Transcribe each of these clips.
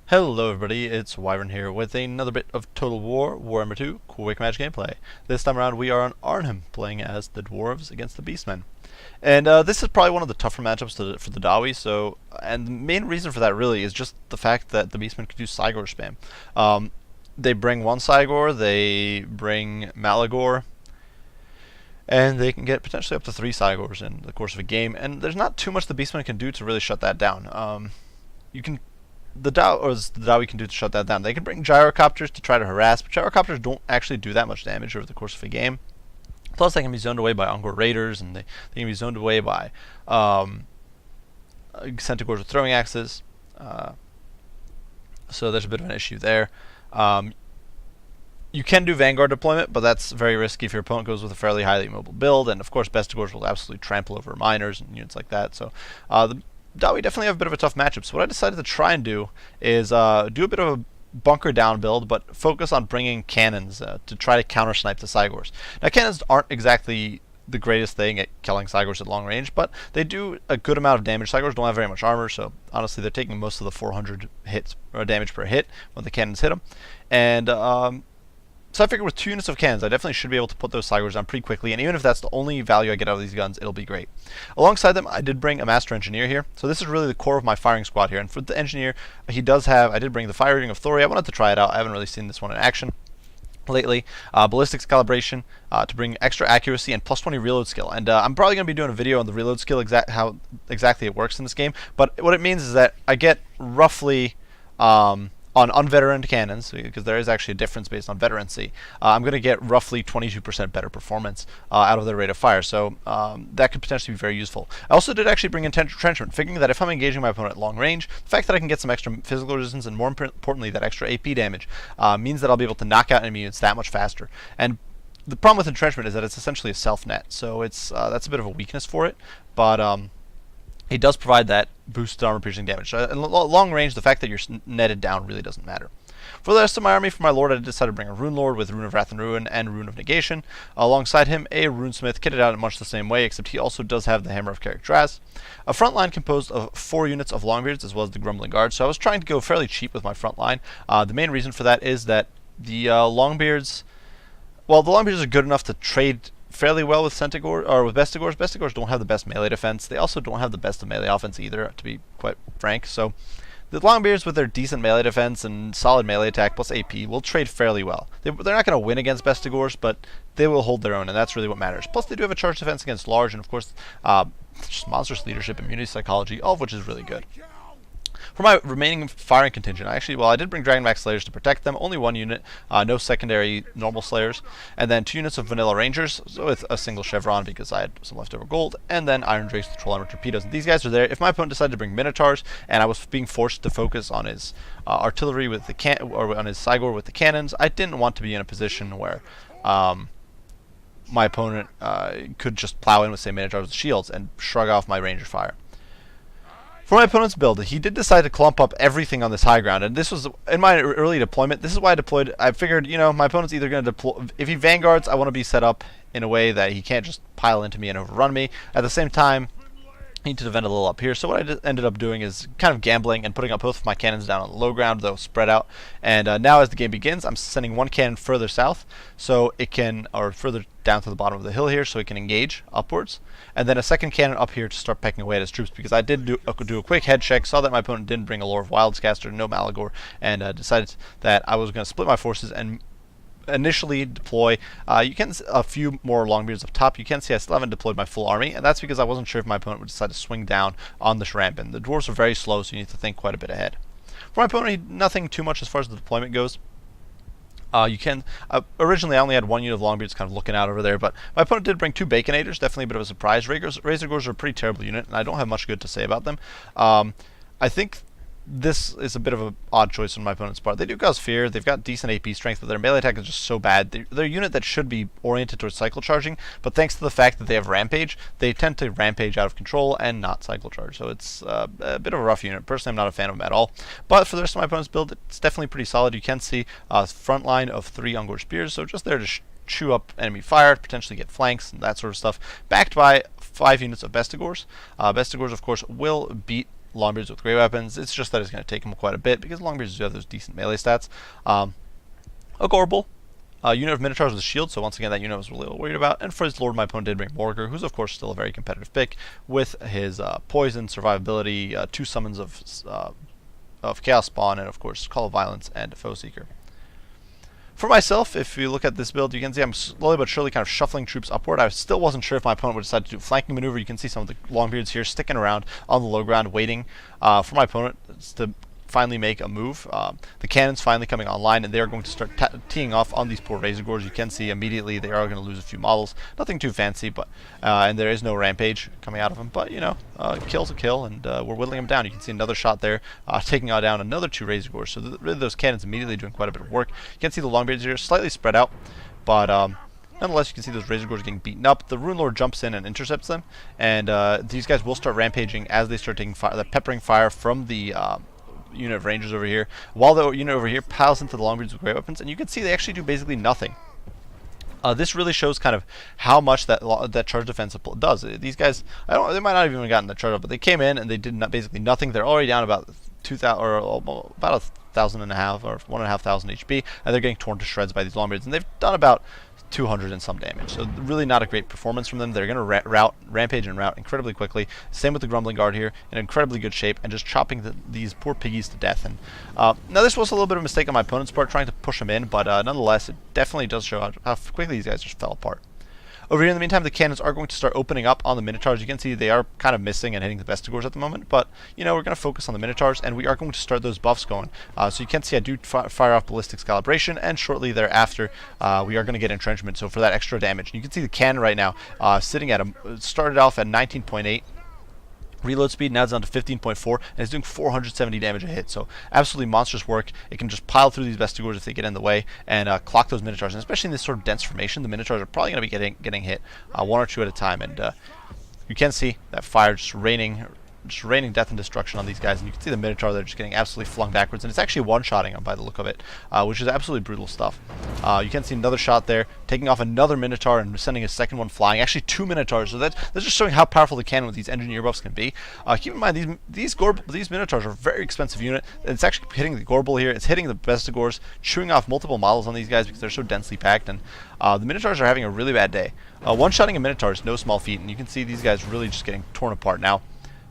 Hello everybody, it's Wyvern here with another bit of Total War, Warhammer 2, Quick Match gameplay. This time around we are on Arnhem, playing as the Dwarves against the Beastmen. And this is probably one of the tougher matchups for the Dawi, and the main reason for that really is just the fact that the Beastmen can do Cygor spam. They bring one Cygor, they bring Malagor, and they can get potentially up to 3 Cygors in the course of a game, and there's not too much the Beastmen can do to really shut that down. You can the Dawi can do to shut that down. They can bring gyrocopters to try to harass, but gyrocopters don't actually do that much damage over the course of a game. Plus, they can be zoned away by Ungor Raiders, and they can be zoned away by Centaurs with throwing axes. So there's a bit of an issue there. You can do Vanguard deployment, but that's very risky if your opponent goes with a fairly highly mobile build, and of course Bestigors will absolutely trample over miners and units like that. So the Dawi definitely have a bit of a tough matchup. So what I decided to try and do is do a bit of a bunker down build, but focus on bringing cannons to try to counter snipe the Cygors. Now cannons aren't exactly the greatest thing at killing Cygors at long range, but they do a good amount of damage. Cygors don't have very much armor, so honestly they're taking most of the 400 hits or damage per hit when the cannons hit them. And so I figured with 2 units of cannons, I definitely should be able to put those Cygors down pretty quickly, and even if that's the only value I get out of these guns, it'll be great. Alongside them, I did bring a Master Engineer here, so this is really the core of my firing squad here, and for the Engineer, I did bring the Fire Ring of Thori. I wanted to try it out. I haven't really seen this one in action lately. Ballistics calibration to bring extra accuracy and plus 20 reload skill, and I'm probably going to be doing a video on the reload skill, how exactly it works in this game, but what it means is that I get roughly on unveteran cannons, because there is actually a difference based on veterancy, I'm going to get roughly 22% better performance out of their rate of fire, so that could potentially be very useful. I also did actually bring in entrenchment, figuring that if I'm engaging my opponent at long range, the fact that I can get some extra physical resistance and more importantly that extra AP damage means that I'll be able to knock out enemy units that much faster. And the problem with entrenchment is that it's essentially a self-net, so that's a bit of a weakness for it, but it does provide that boosted armor piercing damage. So in long range, the fact that you're netted down really doesn't matter. For the rest of my army, for my lord, I decided to bring a Rune Lord with Rune of Wrath and Ruin and Rune of Negation. Alongside him, a Runesmith, kitted out in much the same way, except he also does have the Hammer of Carrick Draz. A front line composed of 4 units of Longbeards, as well as the Grumbling Guard. So I was trying to go fairly cheap with my front line. The main reason for that is that the Longbeards, well, the Longbeards are good enough to trade fairly well with Centaur or with Bestigors. Bestigors don't have the best melee defense. They also don't have the best of melee offense either, to be quite frank. So the Longbeards, with their decent melee defense and solid melee attack plus AP, will trade fairly well. They're not going to win against Bestigors, but they will hold their own, and that's really what matters. Plus, they do have a charge defense against large, and of course, just monstrous leadership, immunity, psychology, all of which is really good. For my remaining firing contingent, I did bring Dragonback Slayers to protect them. Only 1 unit, no secondary normal Slayers, and then 2 units of Vanilla Rangers with a single Chevron because I had some leftover gold, and then Iron Drakes with Troll Armor Torpedoes. And these guys are there if my opponent decided to bring Minotaurs, and I was being forced to focus on his artillery with the or on his Cygor with the cannons. I didn't want to be in a position where my opponent could just plow in with, say, Minotaurs with shields and shrug off my Ranger fire. For my opponent's build, he did decide to clump up everything on this high ground, and this was, in my early deployment, this is why I deployed. I figured, my opponent's either going to deploy, if he vanguards, I want to be set up in a way that he can't just pile into me and overrun me. At the same time, I need to defend a little up here, so what I ended up doing is kind of gambling and putting up both of my cannons down on the low ground, though spread out. And now as the game begins, I'm sending one cannon further south, so it can, or further down to the bottom of the hill here, so it can engage upwards. And then a second cannon up here to start pecking away at his troops, because I did do a quick head check, saw that my opponent didn't bring a Lore of Wildscaster, no Malagor, and decided that I was going to split my forces and initially deploy. You can a few more Longbeards up top. You can see I still haven't deployed my full army, and that's because I wasn't sure if my opponent would decide to swing down on the Shramp. The Dwarves are very slow, so you need to think quite a bit ahead. For my opponent, nothing too much as far as the deployment goes. Originally I only had 1 unit of Longbeards kind of looking out over there, but my opponent did bring 2 Baconators, definitely a bit of a surprise. Razorgors are a pretty terrible unit, and I don't have much good to say about them. I think this is a bit of an odd choice on my opponent's part. They do cause fear, they've got decent AP strength, but their melee attack is just so bad. They're a unit that should be oriented towards cycle charging, but thanks to the fact that they have Rampage, they tend to Rampage out of control and not cycle charge. So it's a bit of a rough unit. Personally, I'm not a fan of them at all. But for the rest of my opponent's build, it's definitely pretty solid. You can see a front line of 3 Ungor Spears, so just there to chew up enemy fire, potentially get flanks, and that sort of stuff, backed by 5 units of Bestigors. Bestigors, of course, will beat Longbeards with great weapons. It's just that it's going to take him quite a bit because Longbeards do have those decent melee stats. A Gorbel. Unit of Minotaurs with a shield, so once again that unit I was really worried about. And for his Lord, my opponent did bring Morgar, who's of course still a very competitive pick with his poison, survivability, 2 summons of Chaos Spawn, and of course Call of Violence and Foe Seeker. For myself, if you look at this build, you can see I'm slowly but surely kind of shuffling troops upward. I still wasn't sure if my opponent would decide to do a flanking maneuver. You can see some of the Longbeards here sticking around on the low ground, waiting for my opponent to finally make a move. The cannon's finally coming online, and they are going to start teeing off on these poor Razor Gores. You can see immediately they are going to lose a few models. Nothing too fancy, but and there is no rampage coming out of them. But, you know, kill's a kill, and we're whittling them down. You can see another shot there, taking down another 2 Razor Gores. So really those cannons immediately doing quite a bit of work. You can see the Longbeards here slightly spread out, but nonetheless, you can see those Razor Gores getting beaten up. The Rune Lord jumps in and intercepts them, and these guys will start rampaging as they start taking fire, peppering fire from the unit of Rangers over here, while the unit over here piles into the Longbeards with great weapons, and you can see they actually do basically nothing. This really shows kind of how much that charge defense does. These guys, they might not have even gotten the charge up, but they came in and they did basically nothing. They're already down about 2,000 or about 1,500 or 1,500 HP, and they're getting torn to shreds by these Longbeards, and they've done about 200 and some damage. So really not a great performance from them. They're going to rampage and rout incredibly quickly. Same with the Grumbling Guard here, in incredibly good shape, and just chopping these poor piggies to death. And now this was a little bit of a mistake on my opponent's part, trying to push them in, but nonetheless, it definitely does show how quickly these guys just fell apart. Over here in the meantime, the cannons are going to start opening up on the Minotaurs. You can see they are kind of missing and hitting the Bestigors at the moment, but you know, we're going to focus on the Minotaurs, and we are going to start those buffs going. So you can see I do fire off Ballistics Calibration, and shortly thereafter we are going to get Entrenchment, so for that extra damage. And you can see the cannon right now sitting at started off at 19.8. Reload speed now it's down to 15.4, and it's doing 470 damage a hit. So absolutely monstrous work. It can just pile through these Bestigors if they get in the way and clock those Minotaurs. And especially in this sort of dense formation, the Minotaurs are probably going to be getting hit 1 or 2 at a time. And you can see that fire just raining death and destruction on these guys, and you can see the Minotaur, they're just getting absolutely flung backwards, and it's actually one-shotting them by the look of it, which is absolutely brutal stuff. You can see another shot there, taking off another Minotaur and sending a second one flying, actually 2 Minotaurs, so that's just showing how powerful the cannon with these engineer buffs can be. Keep in mind, these Minotaurs are a very expensive unit, and it's actually hitting the Gorbel here, it's hitting the Bestigors, chewing off multiple models on these guys because they're so densely packed, and the Minotaurs are having a really bad day. One-shotting a Minotaur is no small feat, and you can see these guys really just getting torn apart now.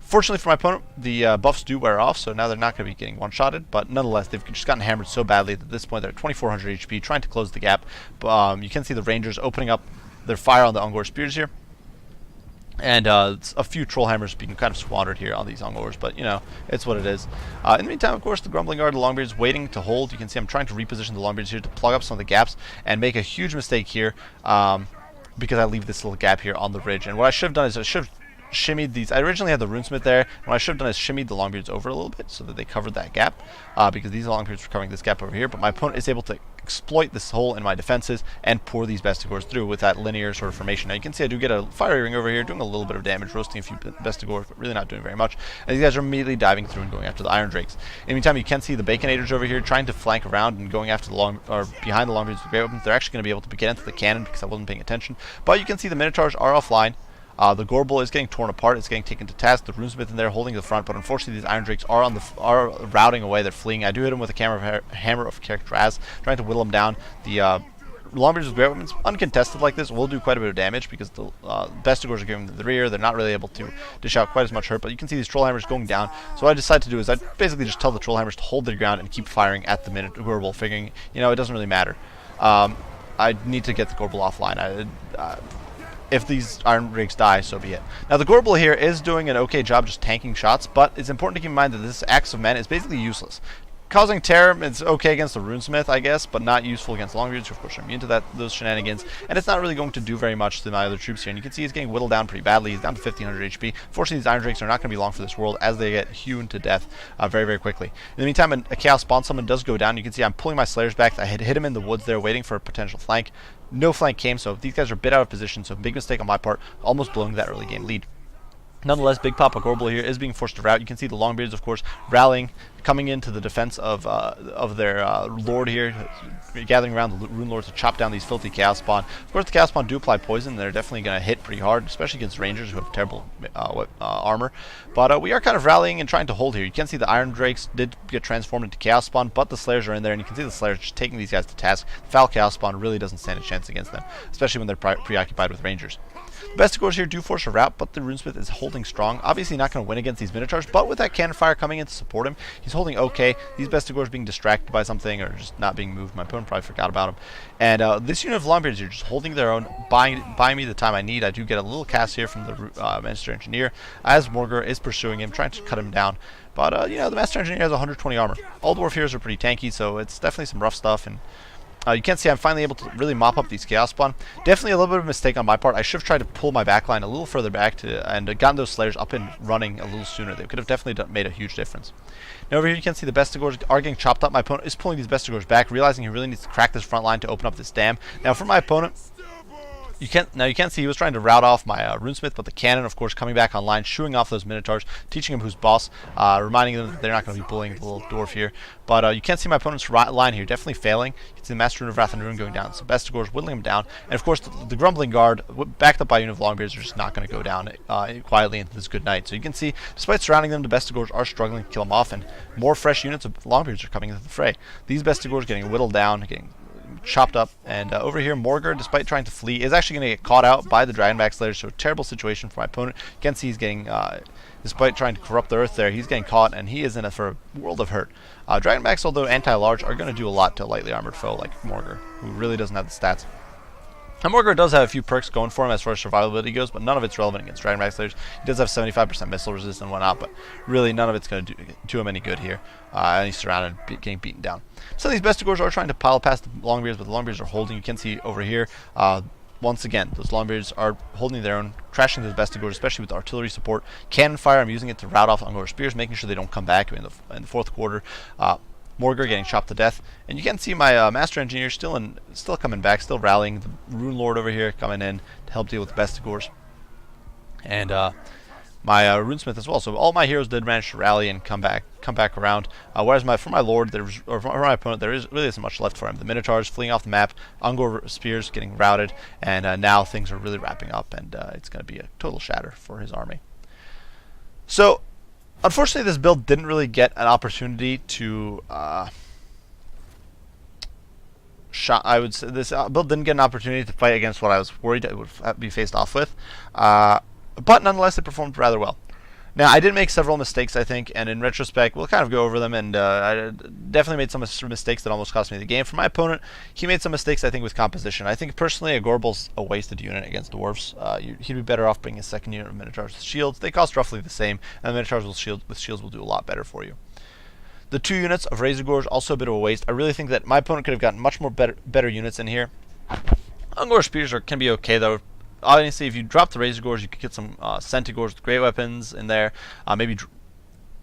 Fortunately for my opponent, the buffs do wear off, so now they're not going to be getting one-shotted, but nonetheless, they've just gotten hammered so badly that at this point they're at 2,400 HP, trying to close the gap. You can see the Rangers opening up their fire on the Ungor Spears here, and a few Troll Hammers being kind of squandered here on these Ungors, but, you know, it's what it is. In the meantime, of course, the Grumbling Guard, the Longbeards, waiting to hold. You can see I'm trying to reposition the Longbeards here to plug up some of the gaps and make a huge mistake here because I leave this little gap here on the ridge. And what I should have done is I should have shimmied these. I originally had the Runesmith there. What I should have done is shimmied the Longbeards over a little bit so that they covered that gap, because these Longbeards were covering this gap over here, but my opponent is able to exploit this hole in my defenses and pour these Bestigors through with that linear sort of formation. Now you can see I do get a fiery ring over here, doing a little bit of damage, roasting a few Bestigors, but really not doing very much. And these guys are immediately diving through and going after the Iron Drakes. In the meantime, you can see the Baconators over here trying to flank around and going after the behind the Longbeards with great weapons. They're actually going to be able to get into the cannon because I wasn't paying attention. But you can see the Minotaurs are offline. The Gorbel is getting torn apart. It's getting taken to task. The Runesmith in there holding the front, but unfortunately these Iron Drakes are routing away. They're fleeing. I do hit them with a hammer of Characteraz, trying to whittle them down. The Longbeards with great weapons, uncontested like this, will do quite a bit of damage because the Bestigors are giving them the rear. They're not really able to dish out quite as much hurt, but you can see these Troll Hammers going down. So what I decided to do is I basically just tell the Troll Hammers to hold their ground and keep firing at the Gorbel, figuring, you know, it doesn't really matter. I need to get the Gorbel offline. If these Iron Drakes die, so be it. Now the Gorbel here is doing an okay job just tanking shots, but it's important to keep in mind that this Axe of Men is basically useless. Causing terror, it's okay against the Runesmith, I guess, but not useful against Longbeards, who of course are immune to those shenanigans, and it's not really going to do very much to my other troops here. And you can see he's getting whittled down pretty badly. He's down to 1,500 HP. Fortunately, these Iron Drakes are not going to be long for this world as they get hewn to death very, very quickly. In the meantime, a Chaos Spawn Summon does go down. You can see I'm pulling my Slayers back. I had hit him in the woods there, waiting for a potential flank. No flank came, so these guys are a bit out of position, so big mistake on my part, almost blowing that early game lead. Nonetheless, Big Papa Gorbel here is being forced to rout. You can see the Longbeards, of course, rallying, coming into the defense of their lord here, gathering around the rune lords to chop down these filthy chaos spawn. Of course, the chaos spawn do apply poison. They're definitely going to hit pretty hard, especially against rangers who have terrible armor. But we are kind of rallying and trying to hold here. You can see the iron drakes did get transformed into chaos spawn, but the slayers are in there, and you can see the slayers just taking these guys to task. The foul chaos spawn really doesn't stand a chance against them, especially when they're preoccupied with rangers. The Bestigors here do force a rout, but the runesmith is holding strong. Obviously not going to win against these minotaurs, but with that cannon fire coming in to support him, he's holding okay. These Bestigors being distracted by something or just not being moved. My opponent probably forgot about him. And this unit of Longbeards here just holding their own, buying me the time I need. I do get a little cast here from the Master Engineer as Morgur is pursuing him, trying to cut him down. But, you know, the Master Engineer has 120 armor. All Dwarf heroes are pretty tanky, so it's definitely some rough stuff. And you can see I'm finally able to really mop up these chaos spawn. Definitely a little bit of a mistake on my part. I should have tried to pull my backline a little further back and gotten those slayers up and running a little sooner. They could have definitely made a huge difference. Now over here you can see the Bestigors are getting chopped up. My opponent is pulling these Bestigors back, realizing he really needs to crack this front line to open up this dam. Now for my opponent, you can see he was trying to rout off my runesmith, but the cannon, of course, coming back online, shooing off those minotaurs, teaching him who's boss, reminding them that they're not going to be bullying the little dwarf here. But you can see my opponent's line here definitely failing. You can see the Master Rune of Wrath and Ruin going down. So Bestigors whittling him down, and of course the Grumbling Guard, backed up by a unit of Longbeards, are just not going to go down quietly into this good night. So you can see, despite surrounding them, the Bestigors are struggling to kill them off, and more fresh units of Longbeards are coming into the fray. These Bestigors getting whittled down, getting chopped up, and over here Morgur, despite trying to flee, is actually going to get caught out by the Dragonback Slayers, so a terrible situation for my opponent. You can see he's getting, despite trying to corrupt the earth there, he's getting caught, and he is in for a world of hurt. Dragonbacks, although anti-large, are going to do a lot to a lightly armored foe like Morgur, who really doesn't have the stats. And Morgur does have a few perks going for him as far as survivability goes, but none of it's relevant against Dragonback Slayers. He does have 75% missile resistance and whatnot, but really none of it's going to do him any good here. And he's surrounded, getting beaten down. So these Bestigors are trying to pile past the Longbeards, but the Longbeards are holding. You can see over here, once again, those Longbeards are holding their own, crashing those Bestigors, especially with artillery support. Cannon fire, I'm using it to rout off Ungor spears, making sure they don't come back in the fourth quarter. Morgur getting chopped to death, and you can see my Master Engineer still coming back, still rallying. The Rune Lord over here coming in to help deal with the Bestigors, and my Runesmith as well. So all my heroes did manage to rally and come back around. Whereas for my Lord, for my opponent, there really isn't much left for him. The Minotaurs fleeing off the map, Ungor spears getting routed, and now things are really wrapping up, and it's going to be a total shatter for his army. So, unfortunately, this build didn't really get an opportunity to I would say this build didn't get an opportunity to fight against what I was worried it would be faced off with. But nonetheless, it performed rather well. Now, I did make several mistakes, I think, and in retrospect, we'll kind of go over them, and I definitely made some mistakes that almost cost me the game. For my opponent, he made some mistakes, I think, with composition. I think, personally, a Gorbel's a wasted unit against Dwarves. He'd be better off bringing a second unit of Minotaurs with shields. They cost roughly the same, and the Minotaurs with shields will do a lot better for you. The 2 units of Razor Gorge, also a bit of a waste. I really think that my opponent could have gotten much more better units in here. Ungor Spears can be okay, though. Obviously, if you drop the Razor Gorge, you could get some Centigores with great weapons in there. Maybe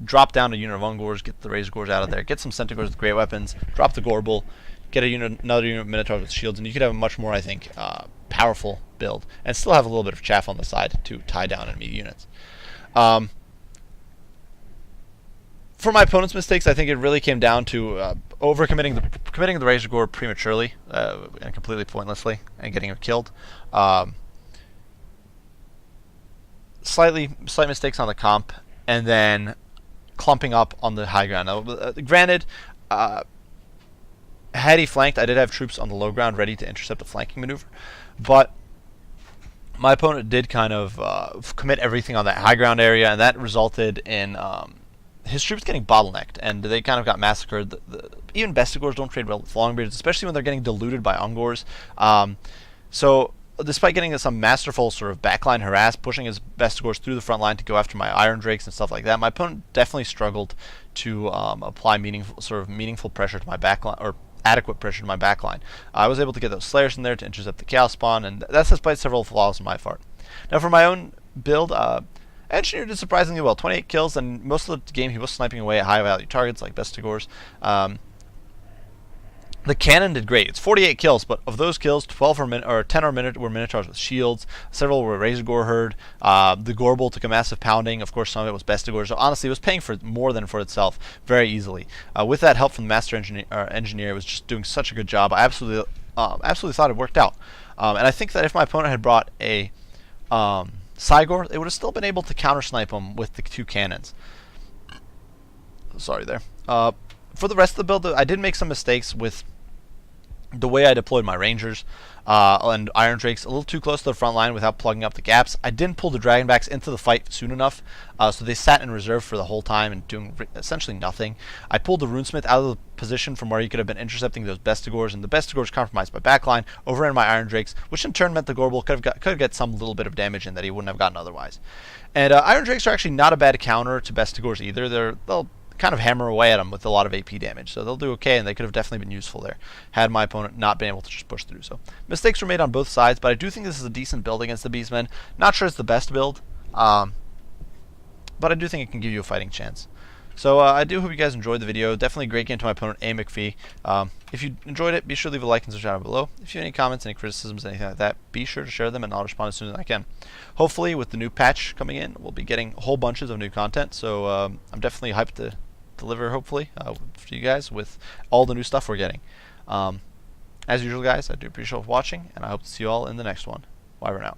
drop down a unit of Ungors, get the Razor Gorge out of there, get some Centigores with great weapons, drop the Gorbel, get another unit of Minotaurs with shields, and you could have a much more, I think, powerful build, and still have a little bit of chaff on the side to tie down enemy units. For my opponent's mistakes, I think it really came down to committing the Razor Gorge prematurely and completely pointlessly, and getting him killed. Slight mistakes on the comp, and then clumping up on the high ground. Now, granted, had he flanked, I did have troops on the low ground ready to intercept a flanking maneuver, but my opponent did kind of commit everything on that high ground area, and that resulted in his troops getting bottlenecked, and they kind of got massacred. Even Bestigors don't trade well with Longbeards, especially when they're getting diluted by Ungors. So, despite getting some masterful sort of backline harass, pushing his Bestigors through the front line to go after my Iron Drakes and stuff like that, my opponent definitely struggled to apply meaningful pressure to my backline, or adequate pressure to my backline. I was able to get those Slayers in there to intercept the Chaos Spawn, and that's despite several flaws on my part. Now, for my own build, Engineer did surprisingly well. 28 kills, and most of the game he was sniping away at high value targets like Bestigors. The cannon did great. It's 48 kills, but of those kills, 12 or 10 were Minotaurs with shields. Several were Razorgore herd. The Gorbel took a massive pounding. Of course, some of it was Bestigore. So honestly, it was paying for more than for itself very easily. With that help from the Master Engineer, it was just doing such a good job. I absolutely thought it worked out. And I think that if my opponent had brought a Cygor, it would have still been able to counter snipe him with the 2 cannons. Sorry there. For the rest of the build, I did make some mistakes with the way I deployed my Rangers and Iron Drakes a little too close to the front line without plugging up the gaps. I didn't pull the Dragonbacks into the fight soon enough, so they sat in reserve for the whole time and doing essentially nothing. I pulled the Runesmith out of the position from where he could have been intercepting those Bestigores, and the Bestigores compromised my backline, overran my Iron Drakes, which in turn meant the Gorbel could have got some little bit of damage in that he wouldn't have gotten otherwise. And Iron Drakes are actually not a bad counter to Bestigores either. They'll kind of hammer away at them with a lot of AP damage, so they'll do okay, and they could have definitely been useful there had my opponent not been able to just push through. So mistakes were made on both sides, but I do think this is a decent build against the Beastmen. Not sure it's the best build, but I do think it can give you a fighting chance. So I do hope you guys enjoyed the video. Definitely a great game to my opponent, A. McPhee. If you enjoyed it, be sure to leave a like and subscribe down below. If you have any comments, any criticisms, anything like that, be sure to share them, and I'll respond as soon as I can. Hopefully, with the new patch coming in, we'll be getting whole bunches of new content, so I'm definitely hyped to deliver, hopefully, for you guys with all the new stuff we're getting. As usual, guys, I do appreciate watching, and I hope to see you all in the next one. Bye for now.